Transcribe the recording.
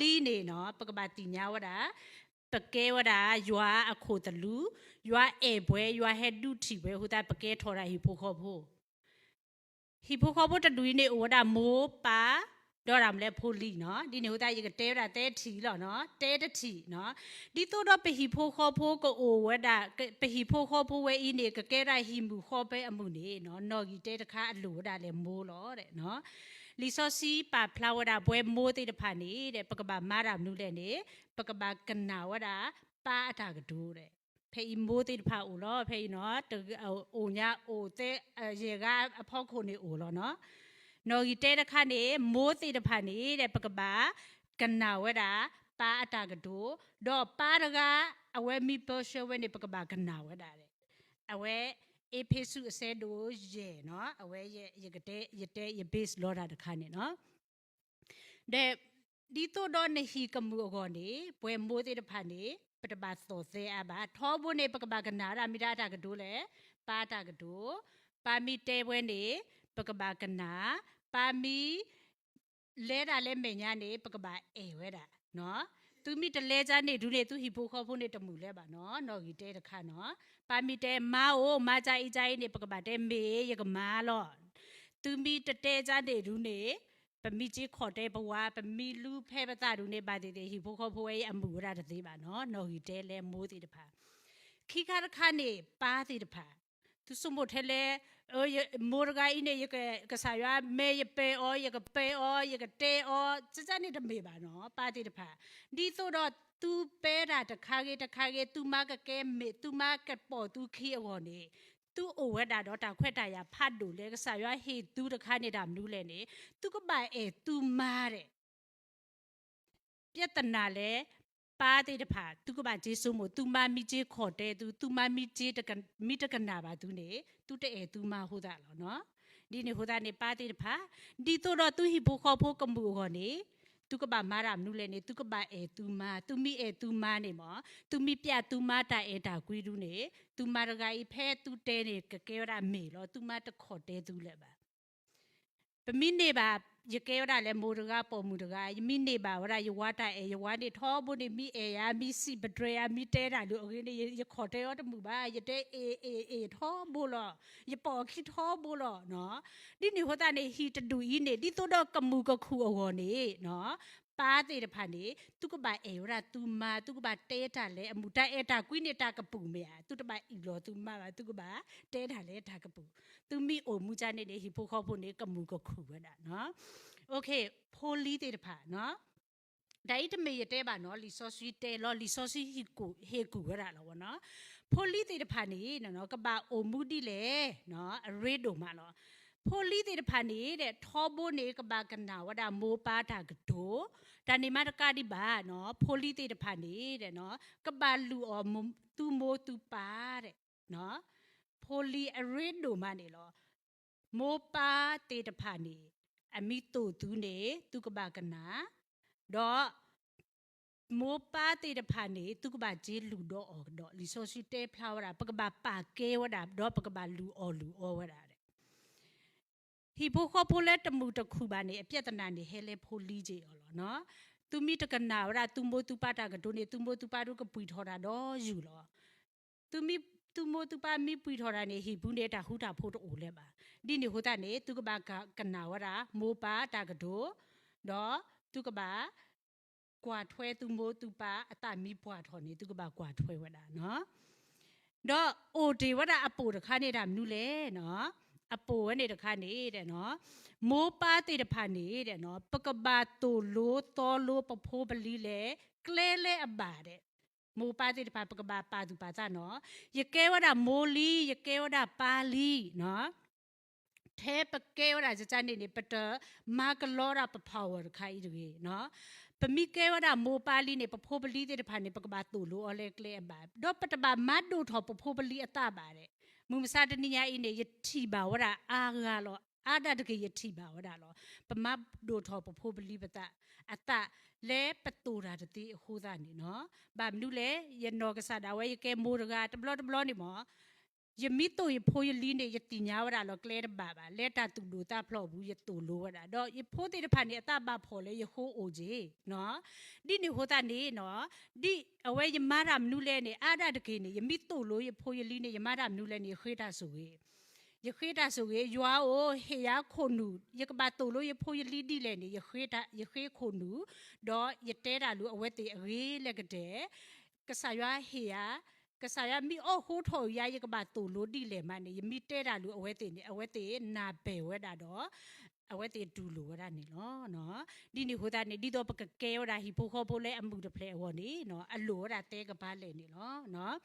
Li ne no pakabati nya wada pake wada ywa akho tlu ywa e bwe ywa hedu thi bwe huta pake thora hi pho kho pho tlu ne wada mo pa တော့ရမလဲဖိုလီနော်ဒီနေဟိုတာရေကတဲတာတဲထီလောနော်တဲတထီနော်ဒီတော့တော့ပဟီဖိုးခေါ်ဖိုးကိုအိုဝဒပဟီဖိုးခေါ်ဖိုးဝဲဤနေကကဲရဟီမူခေါ်ပဲအမှုနေနော်နော်ကြီးတဲတခါအလိုဒါလဲမိုးလောတဲ့နော်လီဆောစီပါဖလာဝဒဘွဲမိုးတိတဖာနေတဲ့ပကပမာရမနုလဲနေပကပကနာဝဒပါအတာကဒိုးတဲ့ဖေးမိုးတိတဖာအိုလောဖေးနော်အိုညာအိုတဲရေကအဖောက်ခုနေအိုလောနော်နော်ဒီတဲတခါနေမိုးတိတဖာနေတဲ့ပကပကနာဝဒပါအတာကဒိုးတော့ပါရကအဝဲမီပေါ်ရှဝဲနေပကပကနာဝဒတဲ့အဝဲအေဖေစုအစဲတို့ရေနော်အဝဲရဲ့ရကတဲ့ရတဲ့ရ base လောတာတခါနေနော်တဲ့ဒီတော့တော့နေဟီကမှုအကောနေဘွယ်မိုးတိတဖာနေပတပါသောစေအဘာထောဘုန်နေပကပကနာရမိတာကဒိုးလေပါတာကဒိုးပါမီတဲဘွဲနေပကပကနာပါမီလဲတာလဲမေညာနေပကပအေဝဲတာနော်သူမိတလဲကြနေဒူးနေသူဟီဖိုခေါ်ဖို့နေတမှုလဲပါနော်နော်ကြီးတဲတခါနော်ပါမီတဲမာအိုမာကြိုင်ကြိုင်နေပကပတဲမေရကမာလောသူမိတတဲကြနေဒူးနေပမီကြီးခေါ်တဲ့ဘဝပမီလူဖဲပတာဒူးနေပါသေးတယ်ဟီဖိုခေါ်ဖို့ရဲ့အမှုရတာသေးပါနော်နော်ကြီးတဲလဲမိုးသေးတဖာခိခါတခါနေပါသေးတဖာသူစမို့ထဲလဲမိုးရကိုင်းနေရကစားရမဲရပေအောရကပေအောရကတဲအောစစနေတမေပါနော်ပါတိတဖာဒီဆိုတော့သူပဲတာတခါကေသူမကကဲမေသူမကပေါ်သူခီအောနေသူအိုဝဲတာတော့တာခွက်တာရဖတ်လို့လဲကစားရဟေသူတခါနေတာမနူးလဲနေသူကပိုင်သူမားတဲ့ပြဿနာလဲပါတဲ့တဖာသူကပါဂျေဆုမို့သူမမိကြီးခေါ်တဲ့သူမမိကြီးတကမိတကနာပါသူနေသူတဲ့သူမဟုတ်တာလောနော်ဒီနေဟိုတာနေပါတဲ့တဖာဒီတော့သူဟိဖို့ခေါ်ဖို့ကမှုခေါ်နေသူကပါမာရမနုလဲနေသူကပါသူမသူမိသူမနေမောသူမိပြသူမတာတာကွီးတူးနေသူမရဂိုင်ဖဲသူတဲနေကကဲရမေလောသူမတခေါ်တဲ့သူလဲပါပမိနေပါရကဲရလဲမိုးရကပေါ်မူတကမိနေပါဝရယဝတာယဝနေထောဘုန်မိယာမိစီပဒရယာမိတဲတာလို့အခုနေရခေါ်တဲ့ရတမှုပါရတဲ့အေထောဘလောရပေါ်ခိထောဘလောနော်ဒီနေဟောတာနေဟီတတူဤနေဒီတော့ကမှုကခုအောနေနော်ပါတဲ့တဖာနေသူကပါအေရသူမသူကပါတဲတာလဲအမှုတိုက်အတာကွိနေတာကပူမေသူတပါဤလောသူမပါသူကပါတဲတာလဲဒါကပူသူမိအိုမူချနေနေဟီဖိုခေါဖို့နေကမှုကခုဝဲတာနော်โอเคဖိုလီတဲ့တဖာနော်ဒါဣတမေရတဲပါနော်လီဆောစီတဲလောလီဆောစီဟီကိုဟေကူရတာလောနော်ဖိုလီတဲ့တဖာနေနော်ကပါအိုမူတီလေနော်အရေဒိုမလောဖိုလီတဲ့တဖာနေတဲ့ထောဘိုနေကပါကနာဝဒမိုးပါတာကဒိုဒါနေမတကတိပါနော်ဖိုလီတဲ့တဖာနေတဲ့နော်ကပါလူအောသူမိုးသူပါတဲ့နော်ဖိုလီအရေဒိုမနေလောမိုးပါတဲ့တဖာနေအမိတူသူနေသူကပါကနာတော့မိုးပါတဲ့တဖာနေသူကပါဂျေလူတော့အော်တော့လီဆိုစီတဲဖလာဝတာပကပါပါကဲဝတာတော့ပကပါလူအော်ဝတာတဲ့ဟီဘိုခေါ်ဖိုလက်တမှုတခုပါနေအပြက်တနာနေဟဲလေဖိုလီကြီးအော်လောနော်သူမိတကနာဝတာသူမိုးသူပါတာကဒိုနေသူမိုးသူပါတို့ကပွီထော်တာတော့ယူလောသူမိုးသူပါမိပွီထော်တာနေဟီဘူးနေတာဟူတာဖို့တိုးလဲပါဒီနေဟိုတာနေသူကပါကနာဝတာမိုးပါတာကဒိုတော့သူကပါကွာထွဲသူမိုးသူပါအတမိပွားထော်နေသူကပါကွာထွဲဝတာနော်တော့အိုဒီဝတာအပိုတခါနေတာမနူးလဲနော်အပိုဝနေတခါနေတဲ့နော်မိုးပါတဲ့တဖာနေတဲ့နော်ပကပါတူလို့တော်လို့ပဖိုးပလီလေကလဲလဲအပါတဲ့မိုးပါတဲ့တဖာပကပါပါသူပါကြနော်ရကဲဝတာမိုးလီရကဲဝတာပါလီနော်ထဲပကဲဝတာစနေနေပတမာကလောရာပဖောဝရခိုင်တွေနော်ပမိကဲဝတာမိုးပါလီနေပဖိုးပလီတဲ့တဖာနေပကပါတူလို့အလဲကလဲအပါတော့ပတပါမတ်ဒိုထောပဖိုးပလီအတပါတဲ့မူမစာတနိယာအင်းနေယတိပါဝရအာဂါလောအာဒတကေယတိပါဝရလောပမတ်ဒိုထောပဖိုးပလီပတအတလဲပတူရာတတိဟိုးသားနေနော်ဗာမနုလဲယနောကစားတာဝဲကဲမိုးရကတဘလနေမော ယမိတို့ရဖိုးရလီနေယတိညာဝရလောကလဲဘာဘာလက်တာတူလူတာဖလော့ဘူးယတူလိုဝရတော့ယဖိုးတဲ့ဖာနေအတဘာဖော်လေယခိုးအိုကြီးနော်ဒီနေဟိုတာနေနော်ဒီအဝဲယမရမနုလဲနေအာဒတကေနေယမိတို့လိုယဖိုးရလီနေယမရမနုလဲနေခေတာဆိုကြီးယခေတာဆိုကြီးယွာအိုဟေယာခုန်နူယကဘာတူလိုယဖိုးရလီဒီလဲနေယခေခုန်နူတော့ယတဲတာလူအဝဲတေအရေးလက်ကတဲ့ကဆာရွာဟေယာကစားရမီအိုဟိုထော်ရရကဘာတူလို့ဒီလေမနေယမီတဲတာလူအဝဲတင်နေအဝဲတေနာဘဲဝဲတာတော့အဝဲတေဒူလိုဝဲတာနေနော်ဒီနေဟိုတာနေဒီတော့ပကကဲဝတာဟီဖိုခေါ်ဖိုလဲအမှုတဖလဲဟောနေနော်အလိုတာတဲကဘာလဲနေနော်